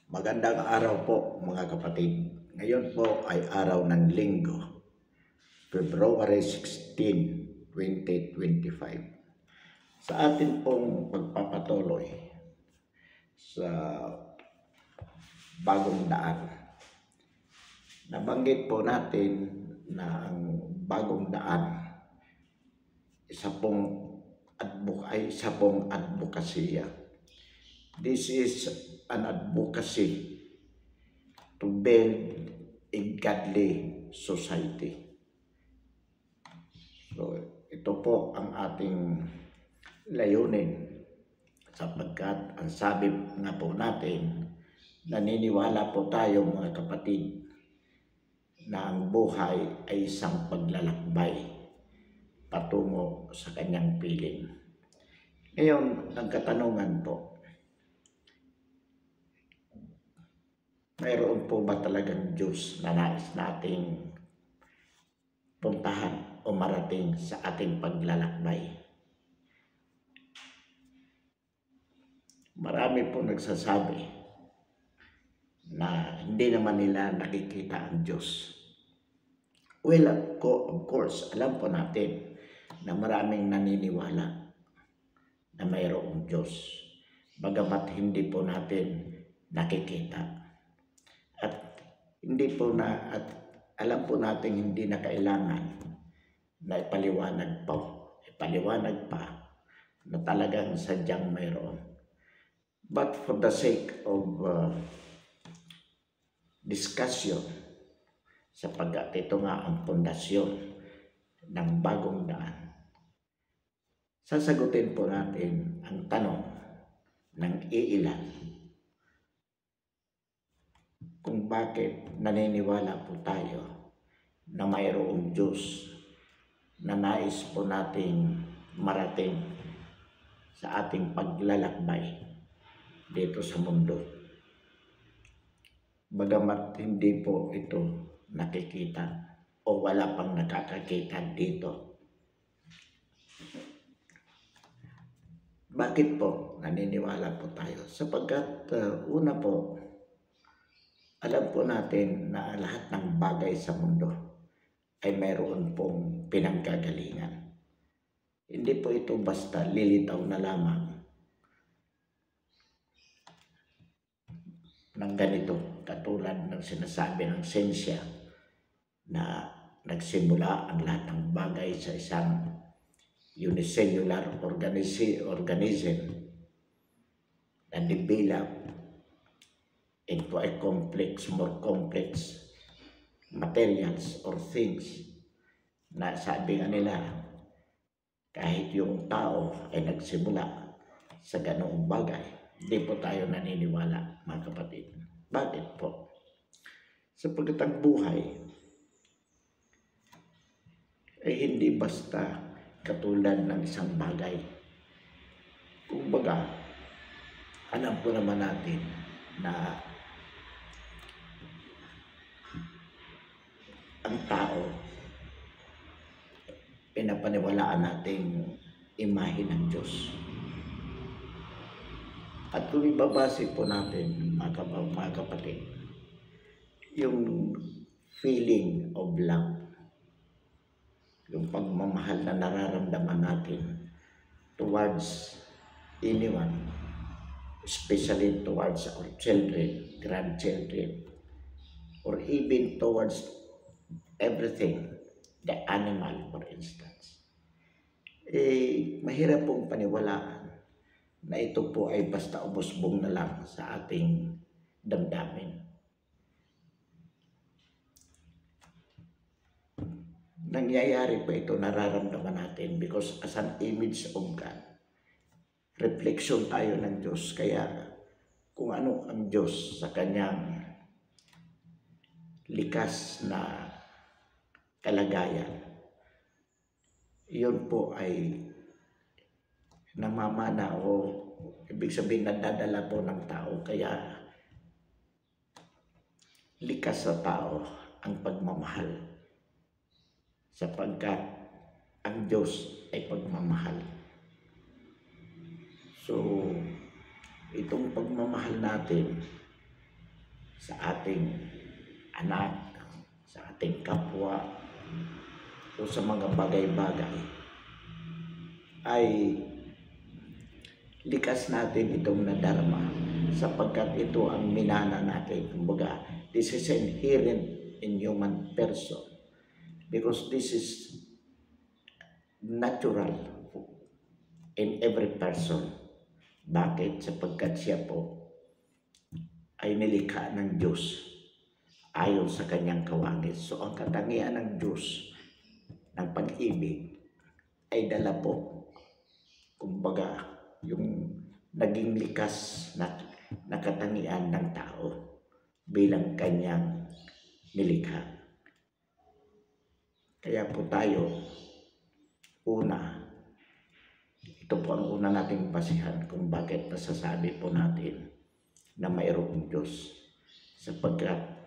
Magandang araw po mga kapatid. Ngayon po ay araw ng Linggo, February 16, 2025. Sa atin pong pagpapatuloy sa bagong daan, nabanggit po natin na ang bagong daan isa pong advokasya. This is an advocacy to build a godly society. So, ito po ang ating layunin sapagkat ang sabi nga po natin, naniniwala po tayo mga kapatid na ang buhay ay isang paglalakbay patungo sa kanyang piling. Ngayon, ang katanungan po, mayroon po ba talagang Diyos na nais nating puntahan o marating sa ating paglalakbay? Marami po nagsasabi na hindi naman nila nakikita ang Diyos. Well, of course, alam po natin na maraming naniniwala na mayroong Diyos, bagamat hindi po natin nakikita. At alam po natin hindi na kailangan na ipaliwanag pa na talagang sadyang mayroon. But for the sake of discussion, sapagkat ito nga ang pundasyon ng bagong daan, sasagutin po natin ang tanong ng iilan kung bakit naniniwala po tayo na mayroong Diyos na nais po nating marating sa ating paglalakbay dito sa mundo. Bagamat hindi po ito nakikita o wala pang nakakakita dito. Bakit po naniniwala po tayo? Sapagkat una po, alam po natin na lahat ng bagay sa mundo ay mayroon pong pinanggagalingan. Hindi po ito basta lilitaw na lamang ng ganito, katulad ng sinasabi ng siyensya na nagsimula ang lahat ng bagay sa isang unicellular organism na develop into a more complex materials or things na sabi nga nila kahit yung tao ay nagsimula sa ganoong bagay. Hindi po tayo naniniwala mga kapatid. Bakit po? Sapagkat ang buhay ay hindi basta katulad ng isang bagay. Kumbaga, alam po naman natin na ang tao pinapaniwalaan nating imahe ng Diyos. At kung ibabase po natin mga kapatid, yung feeling of love, yung pagmamahal na nararamdaman natin towards anyone, especially towards our children, grandchildren, or even towards everything, the animal for instance, mahirap pong paniwalaan na ito po ay basta ubos-bong na lang sa ating damdamin. Nangyayari po ito, nararamdaman natin because as an image of God, reflection tayo ng Diyos. Kaya kung ano ang Diyos sa kanyang likas na kalagayan, yun po ay namamana o ibig sabihin nadadala po ng tao. Kaya likas sa tao ang pagmamahal sapagkat ang Diyos ay pagmamahal. So, itong pagmamahal natin sa ating anak, sa ating kapwa, o sa mga bagay-bagay, ay likas natin itong nadarma sapagkat ito ang minana natin. Kumbaga, this is inherent in human person because this is natural in every person. Bakit? Sapagkat siya po ay nilikha ng Diyos ayon sa kanyang kawangis. So ang katangian ng Diyos ng pag-ibig ay dala po, kumbaga, yung naging likas na katangian ng tao bilang kanyang nilikha. Kaya po tayo, ito po ang una nating basihan kung bakit nasasabi po natin na mayroong Diyos. Sapagkat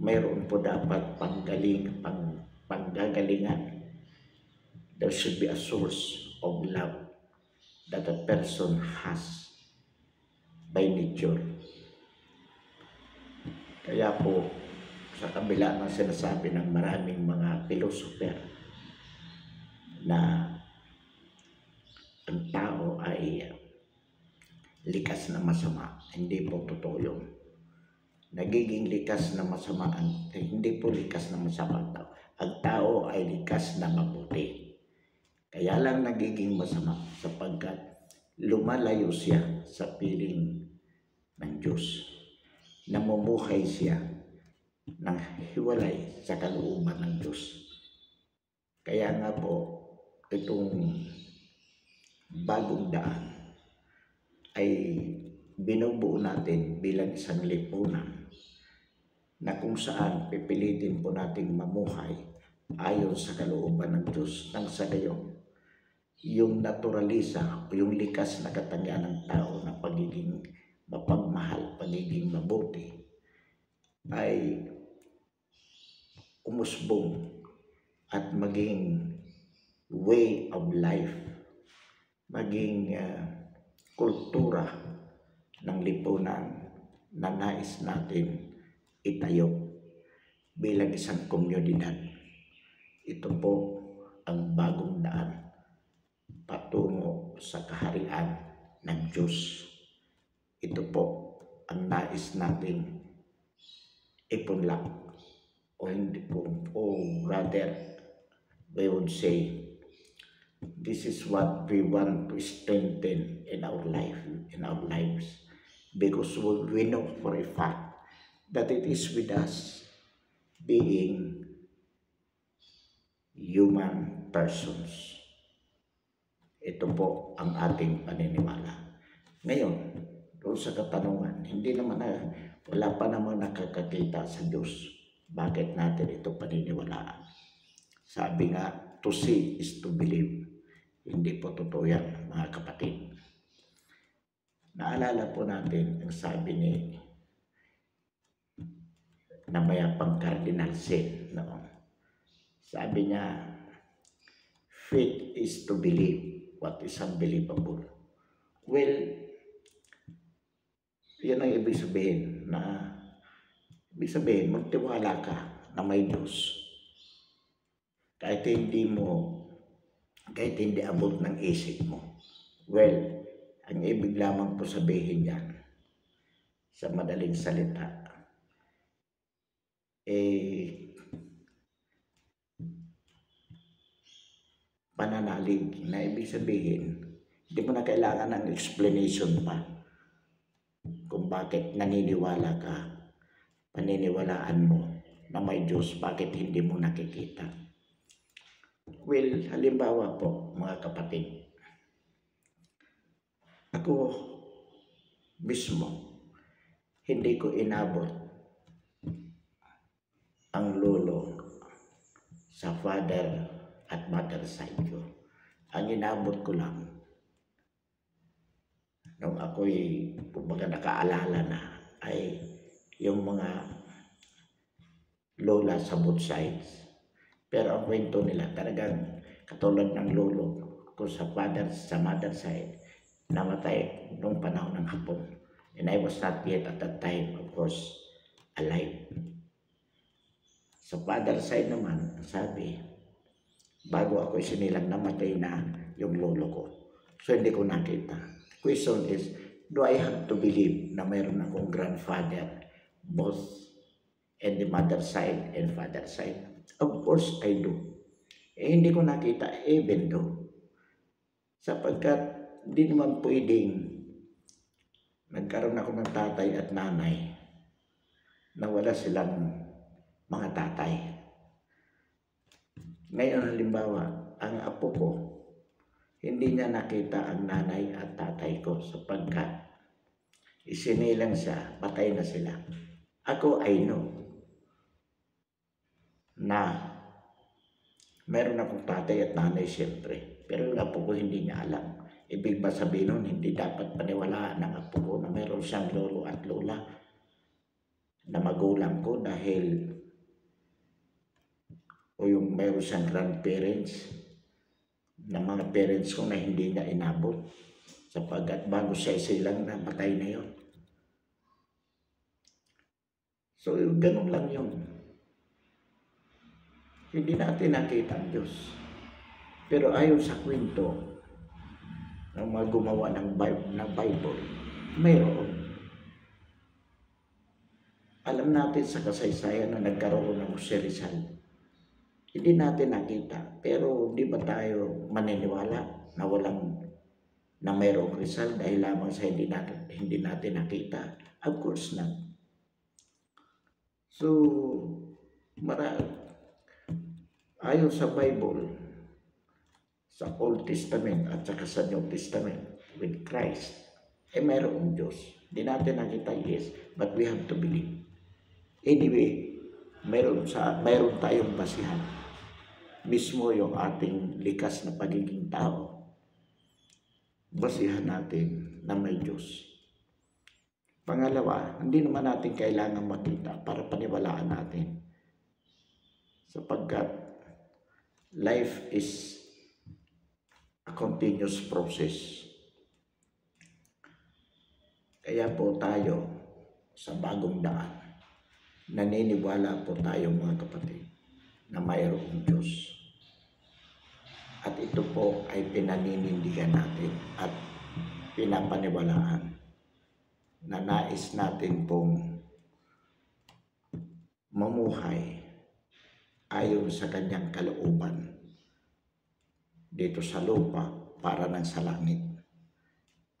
mayroon po dapat panggagalingan. There should be a source of love that a person has by nature. Kaya po, sa kabila ng sinasabi ng maraming mga philosopher na ang tao ay likas na masama, hindi po totoo yun. Nagiging likas na masama, hindi po likas na masama ang tao. Ang tao ay likas na mabuti. Kaya lang nagiging masama sapagkat lumalayo siya sa piling ng Diyos. Namumuhay siya ng hiwalay sa kalooban ng Diyos. Kaya nga po, itong bagong daan ay binubuo natin bilang isang lipunan na kung saan pipilitin po nating mamuhay ayon sa kalooban ng Diyos nang sa gayon yung naturalisa o yung likas na katangian ng tao na pagiging mapagmahal, pagiging mabuti ay umusbong at maging way of life, maging kultura ng lipunan na nais natin itayo bilang isang komunidad. Ito po ang bagong daan patungo sa kaharian ng Diyos. Ito po ang nais natin ipunlak o hindi po, rather we would say this is what we want to strengthen in our lives, because we know for a fact that it is with us being human persons. Ito po ang ating paniniwala. Ngayon, doon sa katanungan, wala pa naman nakakakita sa Diyos. Bakit natin ito paniniwalaan? Sabi nga, to see is to believe. Hindi po totoo yan, mga kapatid. Naalala po natin ang sabi ni namayapang Cardinal Sin noon. Sabi niya, faith is to believe what is unbelievable. Well, yan ang ibig sabihin magtiwala ka na may Diyos. Kahit hindi abot ng isip mo. Well, ang ibig lamang po sabihin yan, sa madaling salita, pananalig na ibig sabihin, hindi mo na kailangan ng explanation pa kung bakit paniniwalaan mo na may Diyos, bakit hindi mo nakikita. Well, halimbawa po, mga kapatid, ako mismo, hindi ko inabot ang lolo sa father at mother side ko. Ang inabot ko lang, nung ako'y nakaalala na, ay yung mga lola sa both sides. Pero ang kwento nila talagang katulad ng lolo ko sa mother side, namatay nung panahon ng Hapon. And I was not yet at that time, of course, alive. Sa father side naman, sabi, bago ako isinilang, namatay na yung lolo ko. So hindi ko nakita. Question is, do I have to believe na mayroon akong grandfather, both in the mother side and father side? Of course I do. Hindi ko nakita even though. Sapagkat di naman pwedeng nagkaroon ako ng tatay at nanay na wala silang mga tatay. Ngayon halimbawa, ang apo ko, hindi niya nakita ang nanay at tatay ko sapagkat isinilang siya, patay na sila. Ako, I know na meron akong tatay at nanay siyempre. Pero yung apo ko hindi niya alam. Ibig ba sabihin nun, hindi dapat paniwalaan ng apo ko na meron siyang lolo at lola na magulang ko dahil o yung meron siyang grandparents na mga parents ko na hindi niya inabot sapagkat bago siya isilang na patay na yun. So ganun lang yun. Hindi natin nakita ang Diyos. Pero ayon sa kwento ng mga gumawa ng Bible, mayroon. Alam natin sa kasaysayan na nagkaroon ng Jose Rizal. Hindi natin nakita. Pero di ba tayo maniniwala na na mayroong Rizal dahil lamang sa hindi natin nakita? Of course not. So, ayon sa Bible, sa Old Testament at saka sa New Testament with Christ, mayroong Diyos. Hindi natin nakita, yes, but we have to believe. Anyway, mayroon tayong basihan. Mismo yung ating likas na pagiging tao, basihan natin na may Diyos. Pangalawa, hindi naman natin kailangan makita para paniwalaan natin. Sapagkat life is a continuous process. Kaya po tayo sa bagong daan, naniniwala po tayo mga kapatid na mayroong Diyos. At ito po ay pinaninindigan natin at pinapaniwalaan na nais natin pong mamuhay ayon sa kanyang kalooban dito sa lupa para ng sa langit.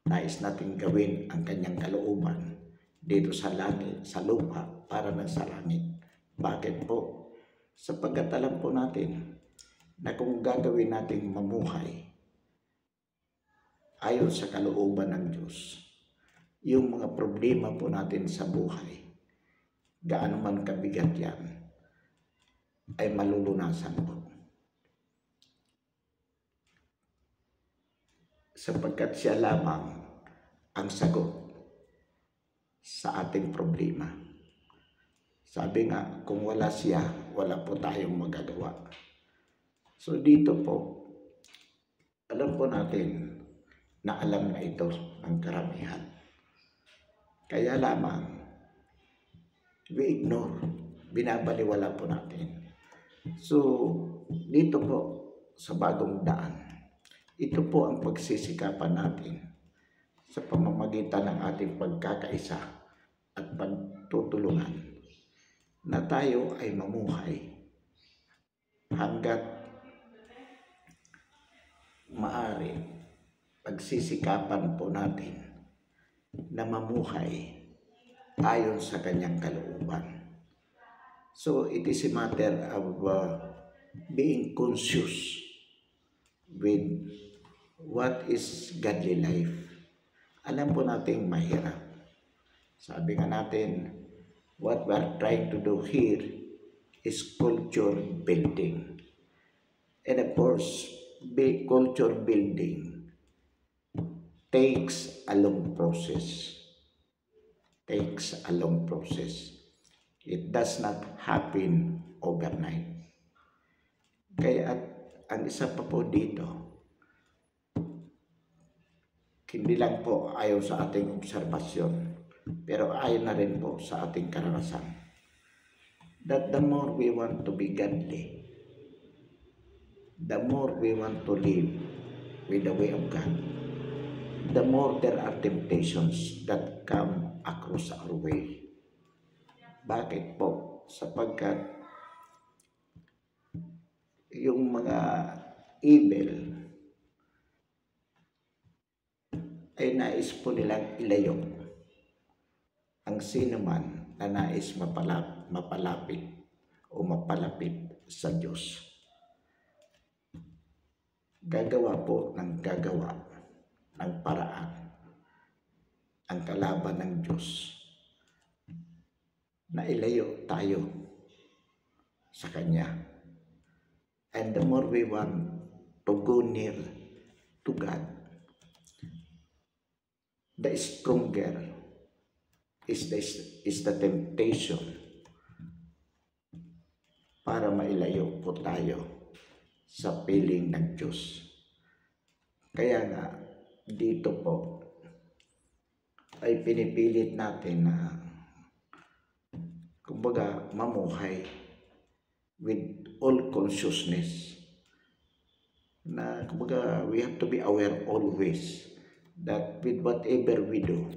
Nais natin gawin ang kanyang kalooban dito sa langit, sa lupa para ng sa langit. Bakit po? Sapagkat alam po natin na kung gagawin nating mamuhay ayon sa kalooban ng Diyos, yung mga problema po natin sa buhay, gaano man kabigat yan, ay malulunasan po. Sapagkat siya lamang ang sagot sa ating problema. Sabi nga, kung wala siya, wala po tayong magagawa. So dito po, alam po natin na alam na ito ng karamihan. Kaya lamang, we ignore, binabaliwala po natin. So, dito po, sa bagong daan, ito po ang pagsisikapan natin sa pamamagitan ng ating pagkakaisa at pagtutulungan na tayo ay mamuhay hanggat maaari. Pagsisikapan po natin na mamuhay ayon sa kanyang kalooban. So it is a matter of being conscious with what is godly life. Alam po natin mahirap. Sabi nga natin, what we are trying to do here is culture building. And of course, culture building takes a long process. It does not happen overnight. Kaya ang isa pa po dito, hindi lang po ayon sa ating obserbasyon, pero ayon na rin po sa ating karanasan. That the more we want to be godly, the more we want to live with the way of God, the more there are temptations that come across our way. Bakit po? Sapagkat yung mga evil ay nais po nilang ilayo ang sino man na nais mapalapit o mapalapit sa Diyos. Gagawa po ng gagawa ng paraan ang kalaban ng Diyos na ilayo tayo sa Kanya. And the more we want to go near to God, the stronger is the temptation para mailayo po tayo sa piling ng Diyos. Kaya nga, dito po ay pinipilit natin na kumbaga mamuhay with all consciousness, na kumbaga we have to be aware always that with whatever we do,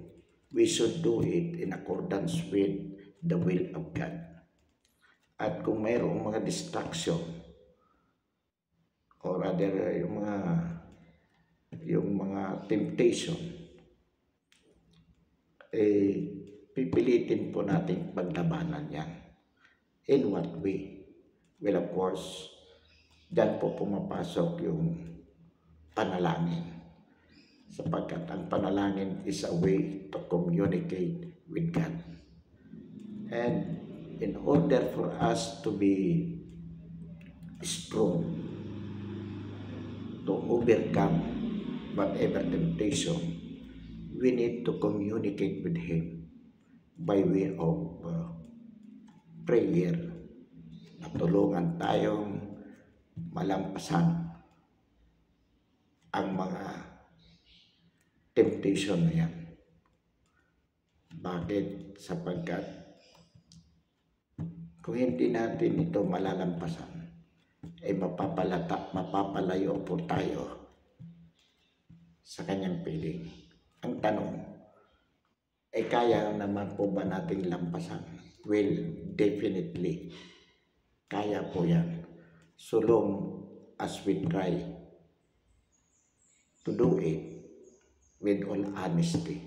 we should do it in accordance with the will of God. At kung mayroong mga distraction or rather yung mga temptation, pipilitin po nating paglabanan yan. In what way? Well, of course, dyan po pumapasok yung panalangin. Sapagkat ang panalangin is a way to communicate with God. And in order for us to be strong, to overcome whatever temptation, we need to communicate with Him by way of prayer, na tulungan tayong malampasan ang mga temptation na yan. Bakit? Sapagkat kung hindi natin ito malalampasan, ay mapapalayo po tayo sa Kanyang piling. Ang tanong, ay kaya naman po ba nating lampasan? Well, definitely, kaya po yan. So long as we try to do it with all honesty.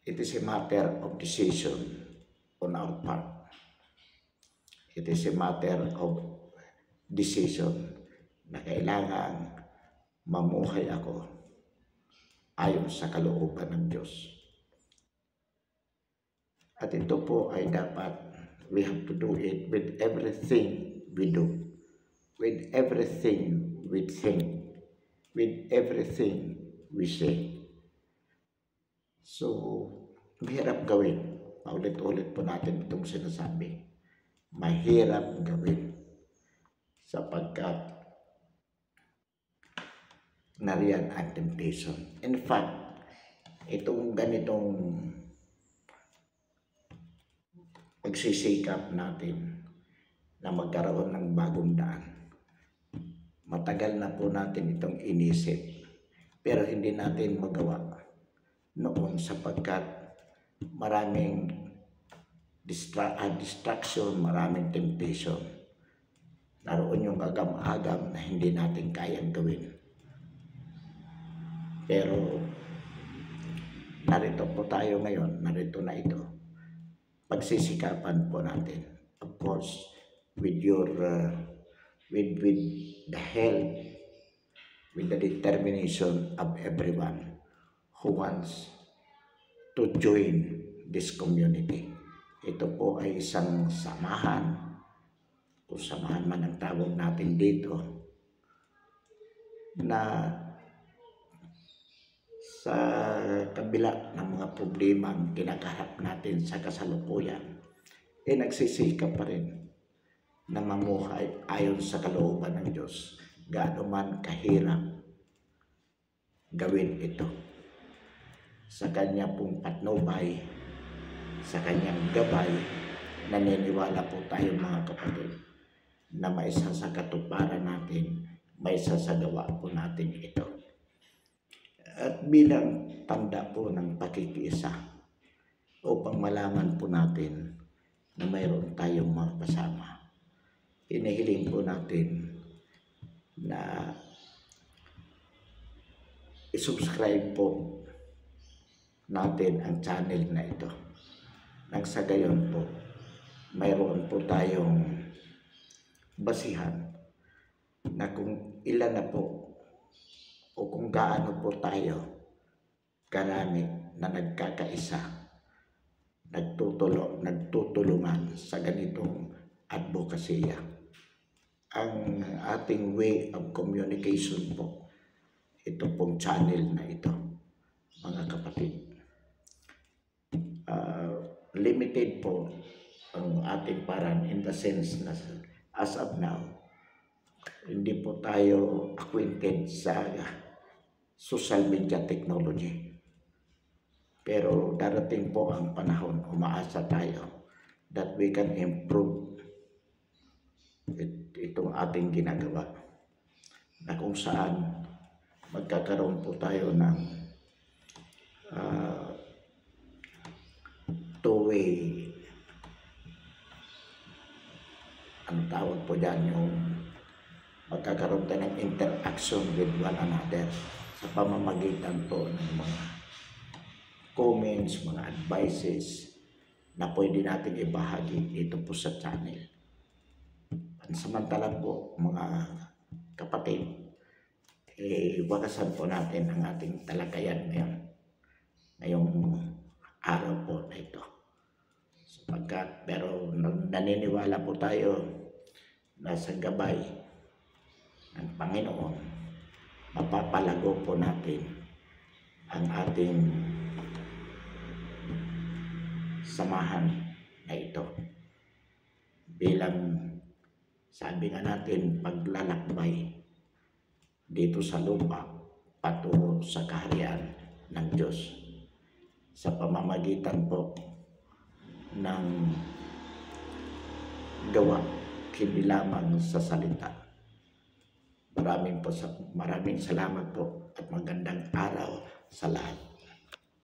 It is a matter of decision on our part. It is a matter of decision na kailangan mamuhay ako ayon sa kalooban ng Diyos. At ito po ay dapat we have to do it with everything we do, with everything we think, with everything we say. So, mahirap gawin. Paulit-ulit po natin itong sinasabi. Mahirap gawin. Sapagkat nariyan ang temptation. In fact, itong ganitong pagsisikap natin na magkaroon ng bagong daan, matagal na po natin itong inisip, pero hindi natin magawa noon sapagkat maraming distraction, maraming temptation. Naroon yung agam-agam na hindi natin kayang gawin. Pero narito po tayo ngayon, narito na ito. Pagsisikapan po natin, of course, with your with the help, with the determination of everyone who wants to join this community. Ito po ay isang samahan, kung samahan man ang tawag natin dito, na sa kabila ng mga problema ang kinakaharap natin sa kasalukuyan, nagsisikap pa rin na mamuhay ayon sa kalooban ng Diyos. Gaano man kahirap gawin ito. sa kanya pong patnubay, sa kanyang gabay, naniniwala po tayo mga kapatid na maisa sa katuparan natin, maisa sa gawa po natin ito. At bilang tanda po ng pakikiisa, upang malaman po natin na mayroon tayong mga kasama, hinihiling po natin na i-subscribe po natin ang channel na ito. Nang sa gayon po, mayroon po tayong basihan na kung ilan na po o kung gaano po tayo karami na nagkakaisa, nagtutulungan sa ganitong advokasya. Ang ating way of communication po, ito pong channel na ito, mga kapatid. Limited po ang ating paraan in the sense na as of now, hindi po tayo acquainted sa social media technology. Pero darating po ang panahon, umaasa tayo that we can improve itong ating ginagawa, na kung saan magkakaroon po tayo ng two-way, ang tawag po dyan, yung magkakaroon tayo ng interaction with one another sa pamamagitan po ng mga comments, mga advices na pwede natin ibahagi dito po sa channel. Pansamantala po mga kapatid, wakasan po natin ang ating talakayan ngayong araw po na ito. Sapagkat pero naniniwala po tayo na sa gabay ng Panginoon, mapapalago po natin ang ating samahan na ito. Bilang sabi nga natin, paglalakbay dito sa lupa patungo sa kaharian ng Diyos sa pamamagitan po ng gawa, hindi lamang sa salita. Maraming salamat po at magandang araw sa lahat.